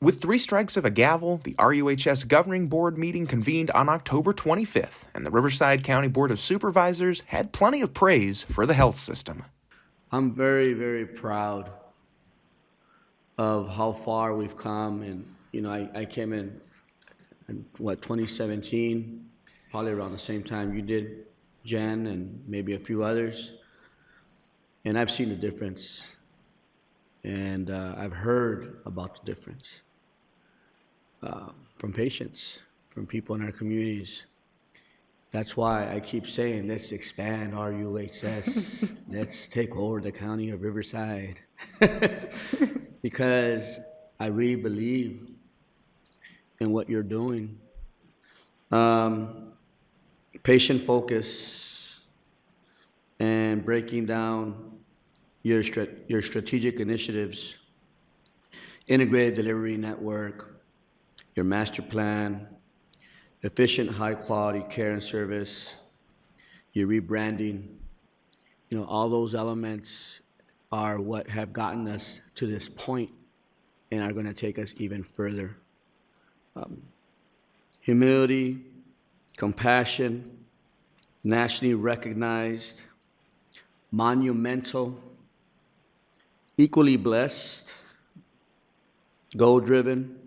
With 3 strikes of a gavel, the RUHS Governing Board meeting convened on October 25th, and the Riverside County Board of Supervisors had plenty of praise for the health system. I'm very, very proud of how far we've come. And, I came in 2017, probably around the same time you did, Jen, and maybe a few others. And I've seen the difference. And I've heard about the difference from patients, from people in our communities. That's why I keep saying, let's expand RUHS. Let's take over the county of Riverside. Because I really believe in what you're doing. Patient focus and breaking down your strategic initiatives, integrated delivery network, your master plan, efficient high-quality care and service, your rebranding, all those elements are what have gotten us to this point and are going to take us even further. Humility, compassion, nationally recognized, monumental, equally blessed, goal-driven,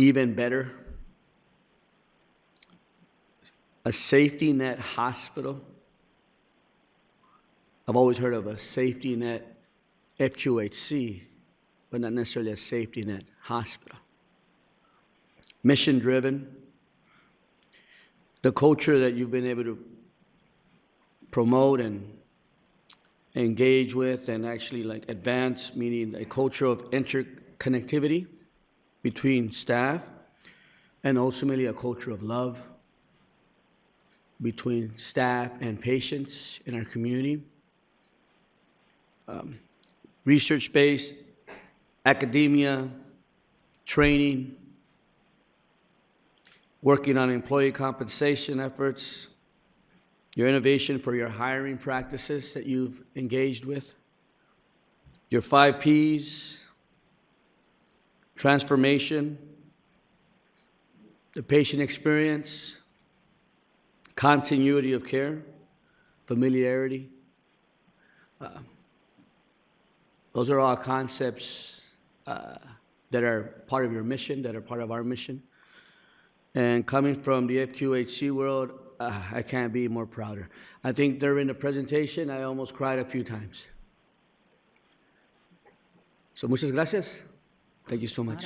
even better, a safety net hospital. I've always heard of a safety net FQHC, but not necessarily a safety net hospital. Mission-driven, the culture that you've been able to promote and engage with and actually advance, meaning a culture of interconnectivity between staff, and ultimately a culture of love between staff and patients in our community. Research-based, academia, training, working on employee compensation efforts, your innovation for your hiring practices that you've engaged with, your 5 Ps, transformation, the patient experience, continuity of care, familiarity. Those are all concepts that are part of your mission, that are part of our mission. And coming from the FQHC world, I can't be more prouder. I think during the presentation, I almost cried a few times. So muchas gracias. Thank you so much.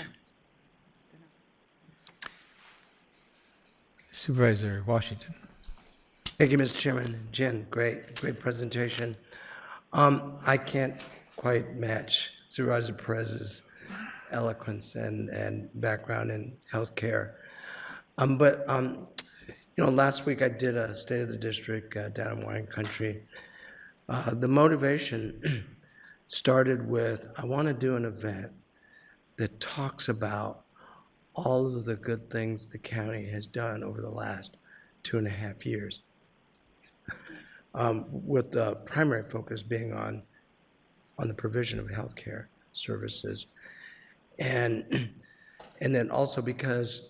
Supervisor Washington. Thank you, Mr. Chairman. Jen, great presentation. I can't quite match Supervisor Perez's eloquence and background in healthcare. But last week I did a State of the District down in Wine Country. The motivation started with, I want to do an event that talks about all of the good things the county has done over the last 2.5 years, with the primary focus being on the provision of healthcare services. And then also because,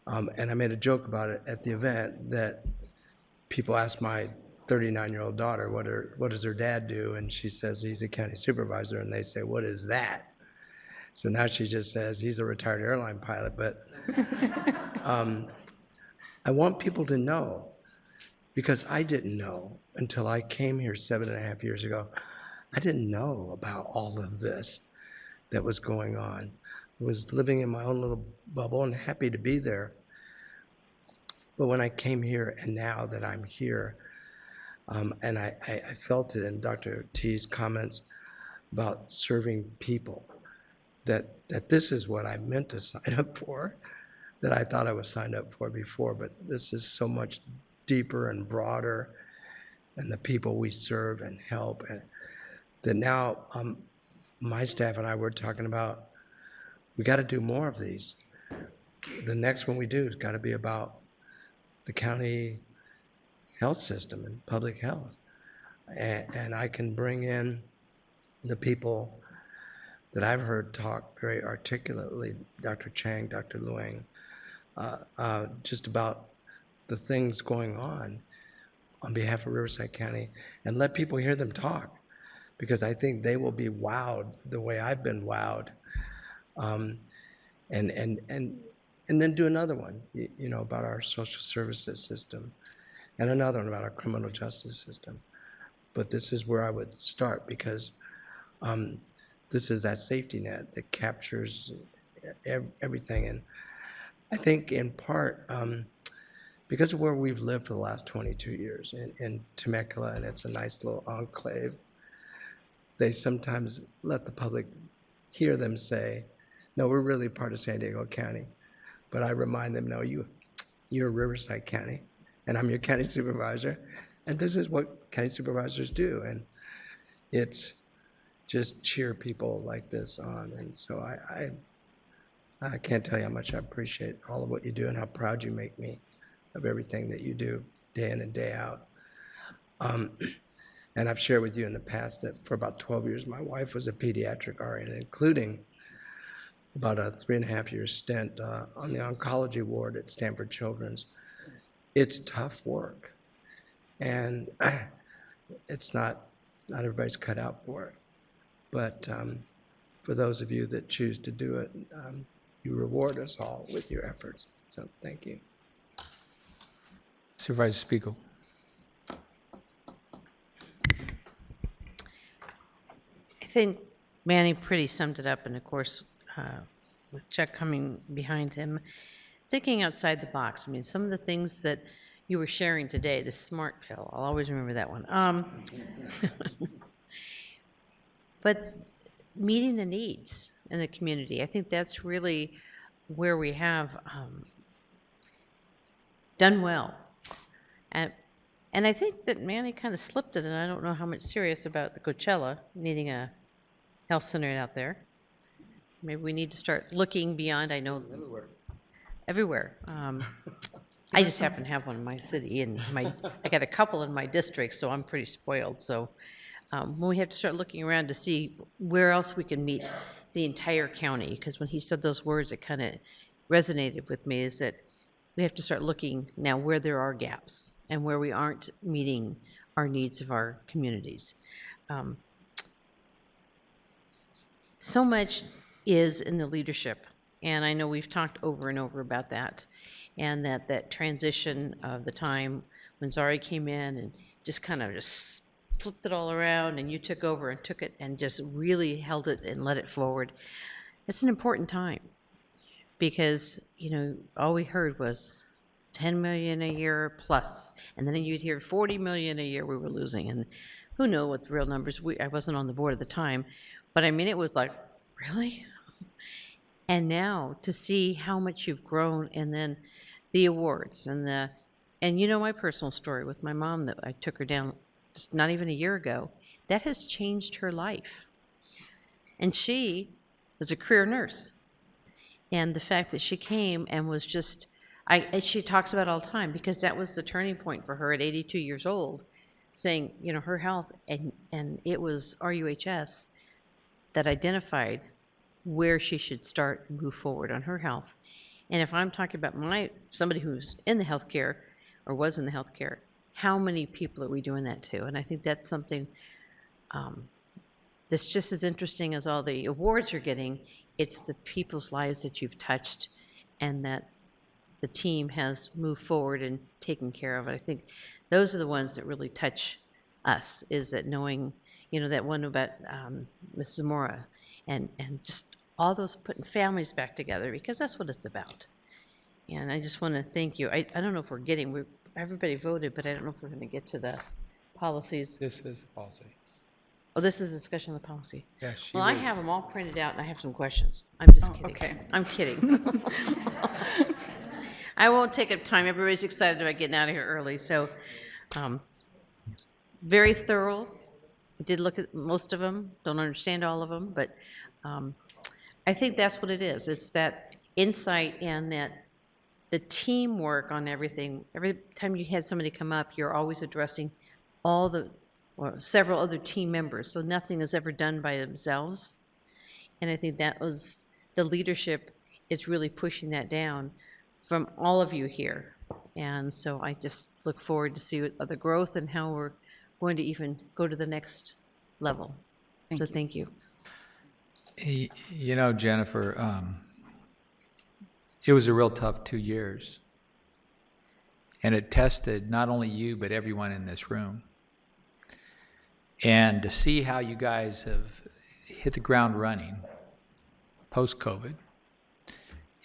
and I made a joke about it at the event, that people asked my 39-year-old daughter, what does her dad do? And she says, he's a county supervisor. And they say, what is that? So now she just says, he's a retired airline pilot. But I want people to know, because I didn't know until I came here 7.5 years ago. I didn't know about all of this that was going on. I was living in my own little bubble and happy to be there. But when I came here, and now that I'm here, and I felt it in Dr. T's comments about serving people, that this is what I meant to sign up for, that I thought I was signed up for before, but this is so much deeper and broader, and the people we serve and help, and that now my staff and I were talking about, we got to do more of these. The next one we do has got to be about the county health system and public health. And I can bring in the people that I've heard talk very articulately, Dr. Chang, Dr. Luang, just about the things going on behalf of Riverside County, and let people hear them talk, because I think they will be wowed the way I've been wowed. And then do another one, you know, about our social services system, and another one about our criminal justice system. But this is where I would start, because this is that safety net that captures everything. And I think in part, because of where we've lived for the last 22 years in Temecula, and it's a nice little enclave, they sometimes let the public hear them say, no, we're really part of San Diego County. But I remind them, no, you're Riverside County, and I'm your county supervisor, and this is what county supervisors do. And it's just cheer people like this on. And so I can't tell you how much I appreciate all of what you do and how proud you make me of everything that you do day in and day out. And I've shared with you in the past that for about 12 years, my wife was a pediatric RN, including about a 3.5-year stint on the oncology ward at Stanford Children's. It's tough work, and it's not everybody's cut out for it. But for those of you that choose to do it, you reward us all with your efforts. So thank you. Supervisor Spiegel. I think Manny pretty summed it up, and of course, with Chuck coming behind him, thinking outside the box. I mean, some of the things that you were sharing today, the SMART pill, I'll always remember that one. But meeting the needs in the community, I think that's really where we have done well. And I think that Manny kind of slipped it, and I don't know how much serious about the Coachella needing a health center out there. Maybe we need to start looking beyond, I know. Everywhere. I just happen to have one in my city, and I got a couple in my district, so I'm pretty spoiled. So when we have to start looking around to see where else we can meet the entire county, because when he said those words, it kind of resonated with me, is that we have to start looking now where there are gaps and where we aren't meeting our needs of our communities. So much is in the leadership, and I know we've talked over and over about that, and that transition of the time when Zari came in and just kind of just flipped it all around, and you took over and took it and just really held it and led it forward. It's an important time, because, you know, all we heard was 10 million a year plus, and then you'd hear 40 million a year we were losing, and who knows what the real numbers, I wasn't on the board at the time, but I mean, it was like, really? And now to see how much you've grown, and then the awards and you know my personal story with my mom, that I took her down just not even a year ago, that has changed her life. And she was a career nurse. And the fact that she came and was just, she talks about it all the time, because that was the turning point for her at 82 years old, saying, you know, her health, and it was RUHS that identified where she should start and move forward on her health. And if I'm talking about somebody who's in the healthcare or was in the healthcare, how many people are we doing that to? And I think that's something that's just as interesting as all the awards you're getting. It's the people's lives that you've touched, and that the team has moved forward and taken care of it. I think those are the ones that really touch us, is that knowing, you know, that one about Ms. Zamora, and just all those putting families back together, because that's what it's about. And I just want to thank you. I don't know if everybody voted, but I don't know if we're going to get to the policies. This is policy. Oh, this is a discussion of the policy. Yes. Well, I have them all printed out, and I have some questions. I'm just kidding. Okay. I'm kidding. I won't take up time. Everybody's excited about getting out of here early, so very thorough. I did look at most of them. Don't understand all of them, but I think that's what it is. It's that insight and that the teamwork on everything. Every time you had somebody come up, you're always addressing several other team members, so nothing is ever done by themselves. And I think that was, the leadership is really pushing that down from all of you here. And so I just look forward to see the growth and how we're going to even go to the next level. So thank you. You know, Jennifer, it was a real tough 2 years. And it tested not only you, but everyone in this room. And to see how you guys have hit the ground running post-COVID,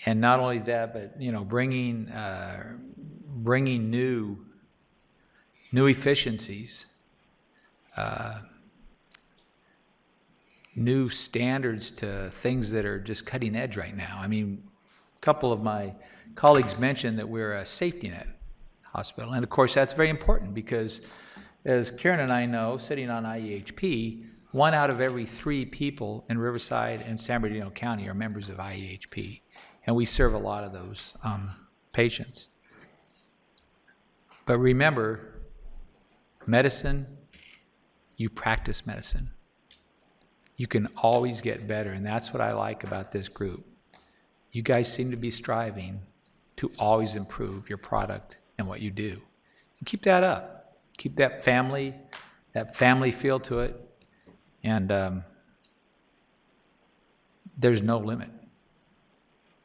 and not only that, but you know, bringing new efficiencies, new standards to things that are just cutting edge right now. I mean, a couple of my colleagues mentioned that we're a safety net hospital, and of course that's very important because, as Karen and I know, sitting on IEHP, 1 out of every 3 people in Riverside and San Bernardino County are members of IEHP, and we serve a lot of those patients. But remember, medicine, you practice medicine. You can always get better, and that's what I like about this group. You guys seem to be striving to always improve your product and what you do. And keep that up. Keep that family feel to it, and there's no limit.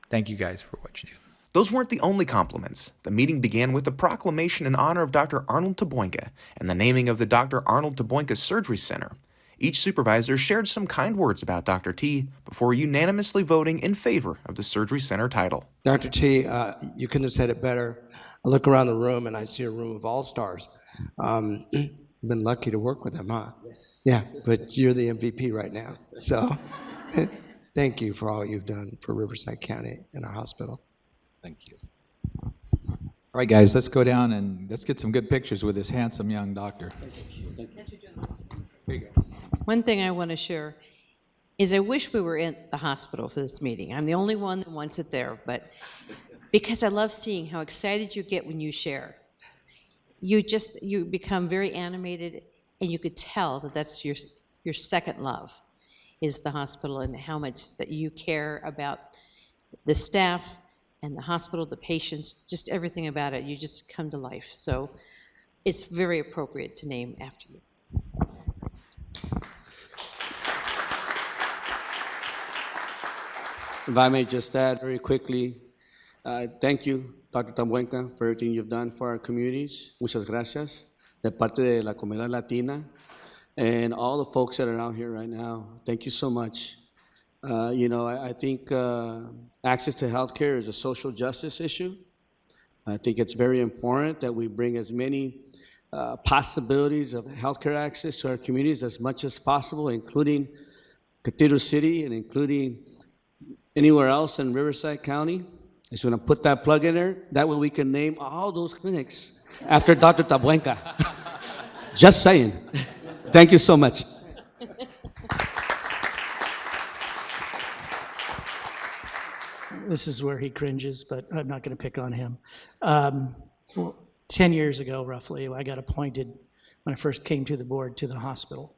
Thank you guys for what you do. Those weren't the only compliments. The meeting began with a proclamation in honor of Dr. Arnold Taboinka and the naming of the Dr. Arnold Taboinka Surgery Center. Each supervisor shared some kind words about Dr. T before unanimously voting in favor of the surgery center title. Dr. T, you couldn't have said it better. I look around the room and I see a room of all-stars. You've been lucky to work with them, huh? Yes. Yeah, but you're the MVP right now. So thank you for all you've done for Riverside County and our hospital. Thank you. All right, guys, let's go down and let's get some good pictures with this handsome young doctor. Thank you. Here you go. One thing I want to share is I wish we were in the hospital for this meeting. I'm the only one that wants it there, but because I love seeing how excited you get when you share. You become very animated, and you could tell that that's your second love is the hospital, and how much that you care about the staff and the hospital, the patients, just everything about it. You just come to life. So it's very appropriate to name after you. If I may just add very quickly, thank you, Dr. Tabuenca, for everything you've done for our communities. Muchas gracias. De parte de la comunidad latina and all the folks that are out here right now, thank you so much. I think access to healthcare is a social justice issue. I think it's very important that we bring as many possibilities of healthcare access to our communities as much as possible, including Cathedral City and including anywhere else in Riverside County. I just want to put that plug in there. That way we can name all those clinics after Dr. Tabuenca. Just saying. Thank you so much. This is where he cringes, but I'm not going to pick on him. 10 years ago, roughly, I got appointed when I first came to the board to the hospital,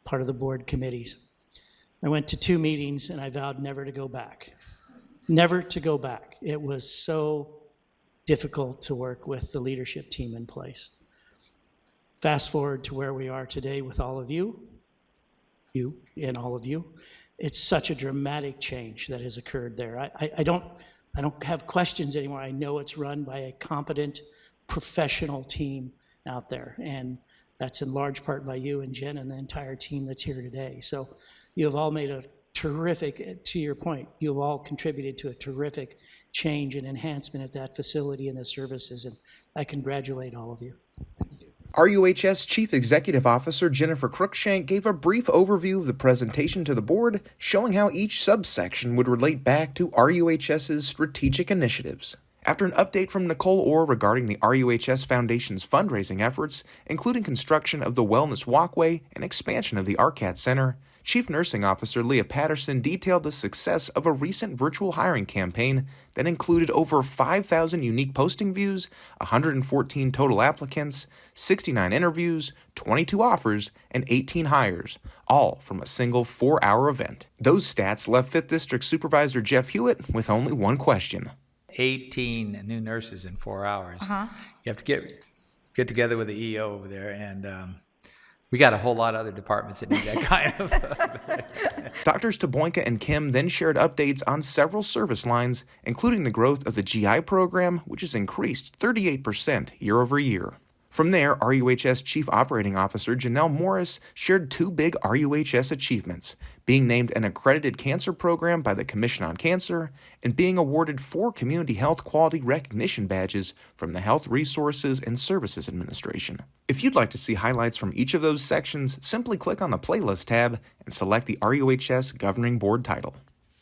part of the board committees. I went to 2 meetings, and I vowed never to go back. Never to go back. It was so difficult to work with the leadership team in place. Fast forward to where we are today with all of you and all of you. It's such a dramatic change that has occurred there. I don't have questions anymore. I know it's run by a competent, professional team out there, and that's in large part by you and Jen and the entire team that's here today. So you have all made a terrific, to your point, you have all contributed to a terrific change and enhancement at that facility and the services, and I congratulate all of you. RUHS Chief Executive Officer Jennifer Cruikshank gave a brief overview of the presentation to the board, showing how each subsection would relate back to RUHS's strategic initiatives. After an update from Nicole Orr regarding the RUHS Foundation's fundraising efforts, including construction of the Wellness Walkway and expansion of the ARCAT Center, Chief Nursing Officer Leah Patterson detailed the success of a recent virtual hiring campaign that included over 5,000 unique posting views, 114 total applicants, 69 interviews, 22 offers, and 18 hires, all from a single 4-hour event. Those stats left 5th District Supervisor Jeff Hewitt with only one question. 18 new nurses in 4 hours. You have to get together with the EO over there, and we got a whole lot of other departments that need that kind of. Drs. Taboinka and Kim then shared updates on several service lines, including the growth of the GI program, which has increased 38% year over year. From there, RUHS Chief Operating Officer Janelle Morris shared 2 big RUHS achievements, being named an accredited cancer program by the Commission on Cancer and being awarded 4 community health quality recognition badges from the Health Resources and Services Administration. If you'd like to see highlights from each of those sections, simply click on the Playlist tab and select the RUHS Governing Board title.